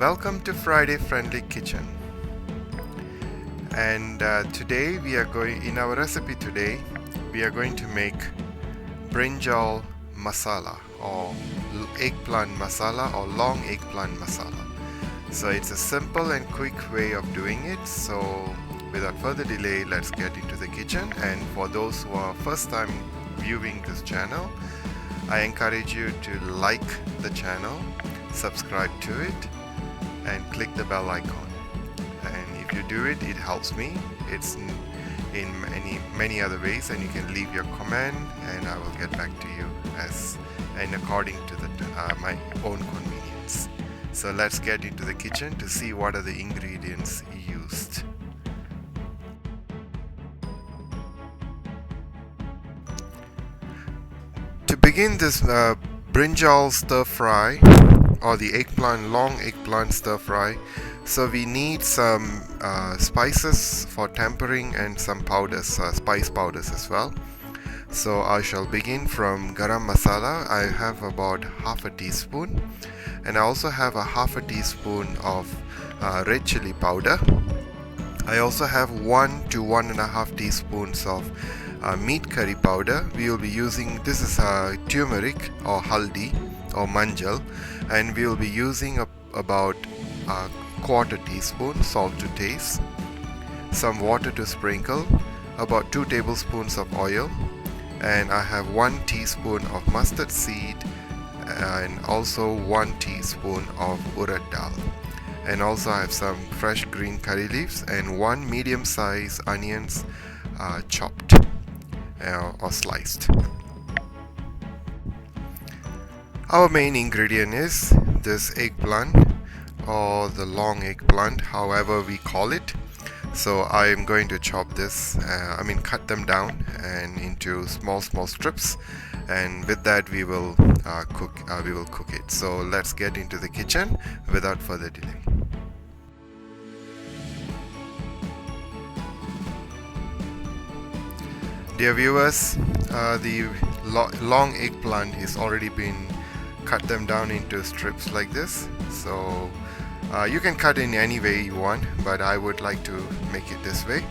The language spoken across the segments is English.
Welcome to Friday Friendly Kitchen. And today in our recipe today, we are going to make brinjal masala or eggplant masala or long eggplant masala. So it's a simple and quick way of doing it. So without further delay, let's get into the kitchen. And for those who are first time viewing this channel, I encourage you to like the channel, subscribe to it, and click the bell icon. And if you do it, it helps me. It's in many other ways, and you can leave your comment and I will get back to you according to my own convenience. So let's get into the kitchen to see what are the ingredients used. To begin this brinjal stir fry, or the long eggplant stir fry, so we need some spices for tempering and some powders, spice powders as well. So I shall begin from garam masala. I have about half a teaspoon, and I also have a half a teaspoon of red chili powder. I also have 1 to 1.5 teaspoons of meat curry powder. We will be using, this is turmeric or haldi or manjal, and we will be using about a quarter teaspoon salt to taste, some water to sprinkle, about 2 tablespoons of oil, and I have 1 teaspoon of mustard seed and also 1 teaspoon of urad dal, and also I have some fresh green curry leaves and 1 medium-sized onions chopped or sliced. Our main ingredient is this eggplant or the long eggplant, however we call it. So I am going to chop this, cut them down and into small strips, and with that we will cook it. So let's get into the kitchen without further delay. Dear viewers, the long eggplant is already been cut them down into strips like this. So you can cut in any way you want, but I would like to make it this way.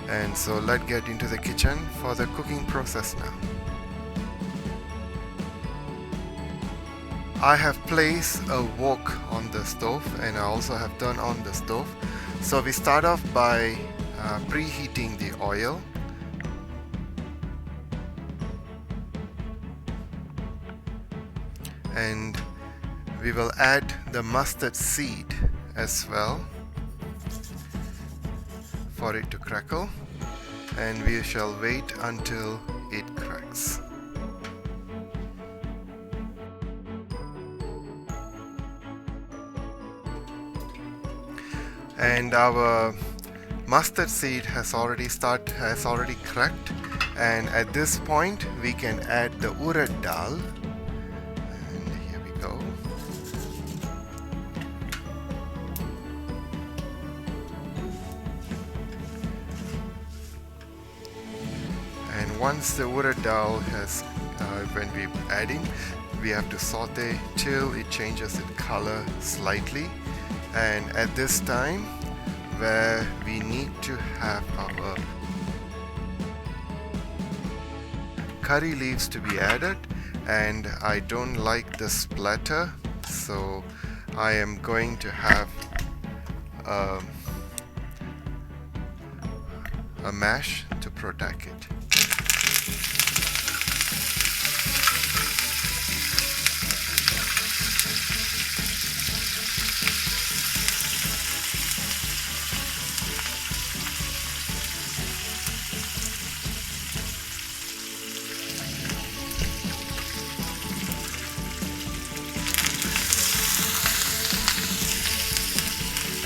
And so let's get into the kitchen for the cooking process now. I have placed a wok on the stove, and I also have turned on the stove. So we start off by preheating the oil. And we will add the mustard seed as well for it to crackle, and we shall wait until it cracks. And our mustard seed has already cracked, and at this point we can add the urad dal. Once the urad dal has, when we add in, we have to saute till it changes its color slightly. And at this time, where we need to have our curry leaves to be added, and I don't like the splatter, so I am going to have a mash to protect it.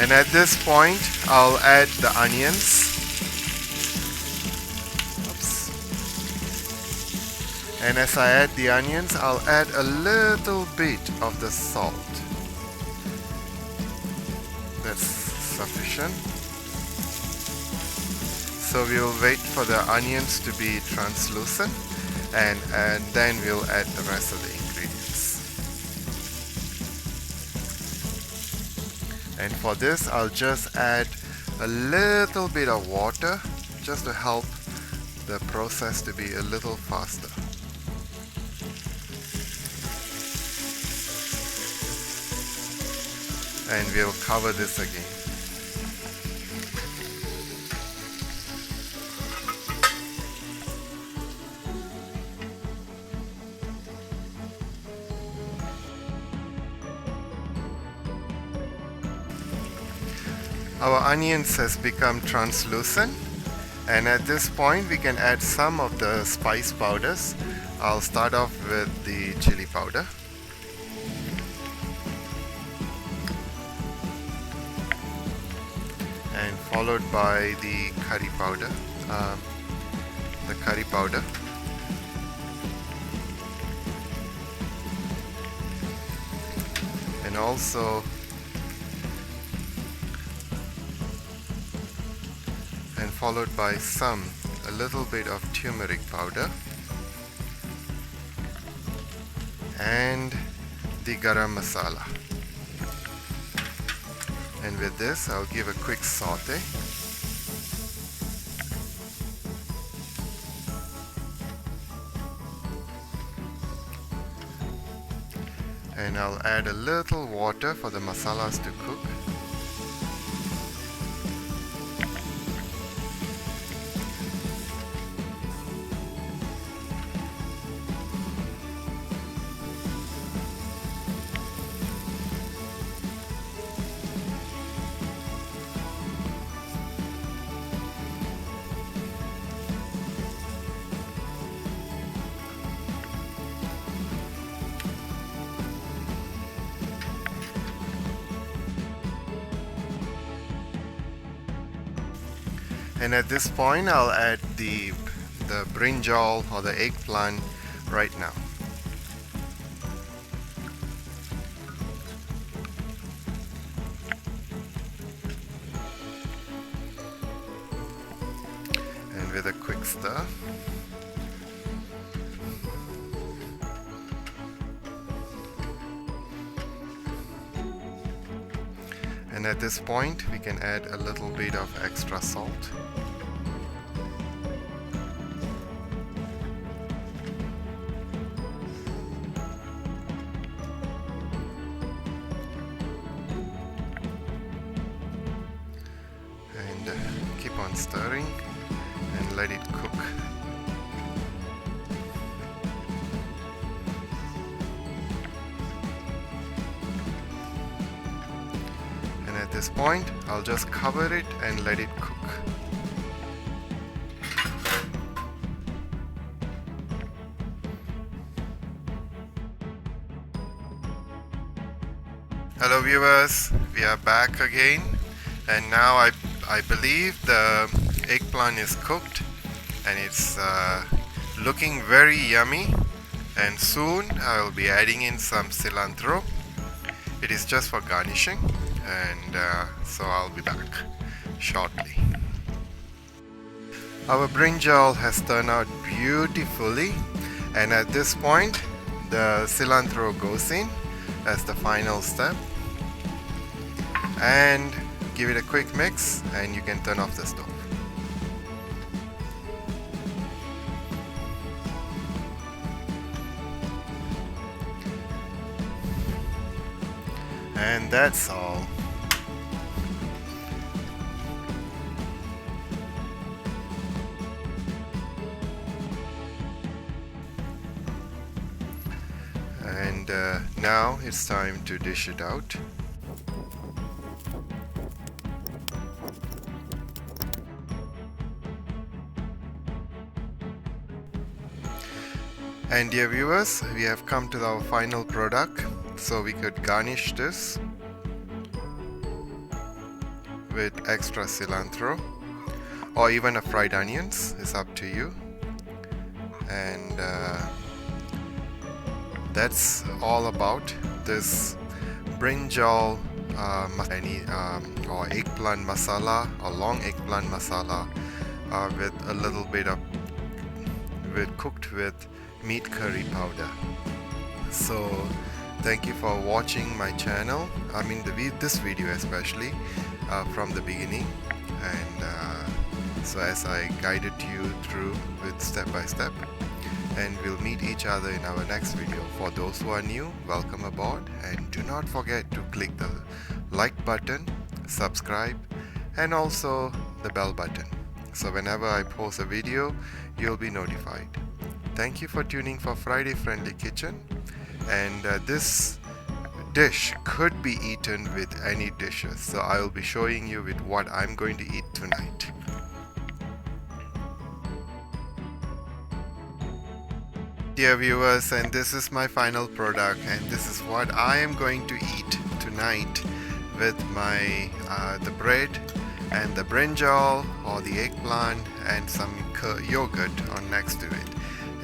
And at this point, I'll add the onions. Oops. And as I add the onions, I'll add a little bit of the salt. That's sufficient. So we'll wait for the onions to be translucent, and then we'll add the rest of the ingredients. And for this, I'll just add a little bit of water just to help the process to be a little faster. And we'll cover this again. Our onions has become translucent, and at this point we can add some of the spice powders. I'll start off with the chili powder. And followed by the curry powder. And also followed by a little bit of turmeric powder and the garam masala. And with this, I'll give a quick saute. And I'll add a little water for the masalas to cook. And at this point, I'll add the brinjal or the eggplant right now. And with a quick stir. And at this point, we can add a little bit of extra salt. And keep on stirring and let it cook. At this point, I'll just cover it and let it cook. Hello viewers, we are back again, and now I believe the eggplant is cooked and it's looking very yummy, and soon I will be adding in some cilantro. It is just for garnishing. And so I'll be back shortly. Our brinjal has turned out beautifully, and at this point the cilantro goes in as the final step, and give it a quick mix and you can turn off the stove. And that's all. And now it's time to dish it out. And dear viewers, we have come to our final product. So we could garnish this with extra cilantro or even a fried onions, it's up to you. And that's all about this brinjal or eggplant masala or long eggplant masala with a little bit of cooked with meat curry powder. So Thank you for watching my channel. I mean this video especially from the beginning, and so as I guided you through with step by step, and we'll meet each other in our next video. For those who are new, welcome aboard, and do not forget to click the like button, subscribe, and also the bell button, so whenever I post a video you'll be notified. Thank you for tuning for Friday Friendly Kitchen, and this dish could be eaten with any dishes, so I will be showing you with what I'm going to eat tonight. Dear viewers, and this is my final product, and this is what I am going to eat tonight with my the bread and the brinjal or the eggplant and some yogurt on next to it,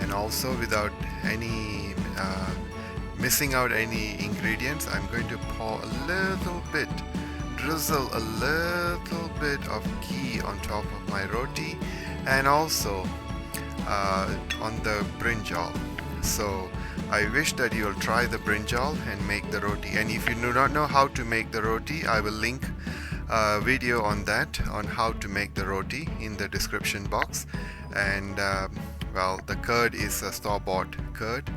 and also without any missing out any ingredients. I'm going to pour a little bit, drizzle a little bit of ghee on top of my roti, and also on the brinjal. So I wish that you'll try the brinjal and make the roti, and if you do not know how to make the roti, I will link a video on that, on how to make the roti, in the description box. And well, the curd is a store-bought curd,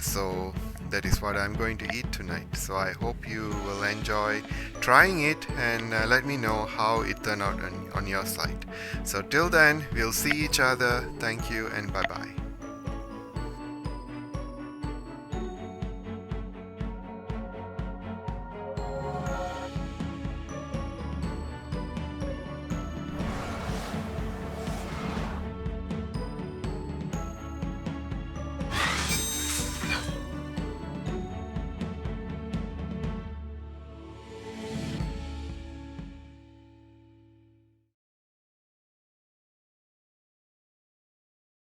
so that is what I'm going to eat tonight. So I hope you will enjoy trying it, and let me know how it turned out on your side. So till then, we'll see each other. Thank you and bye bye.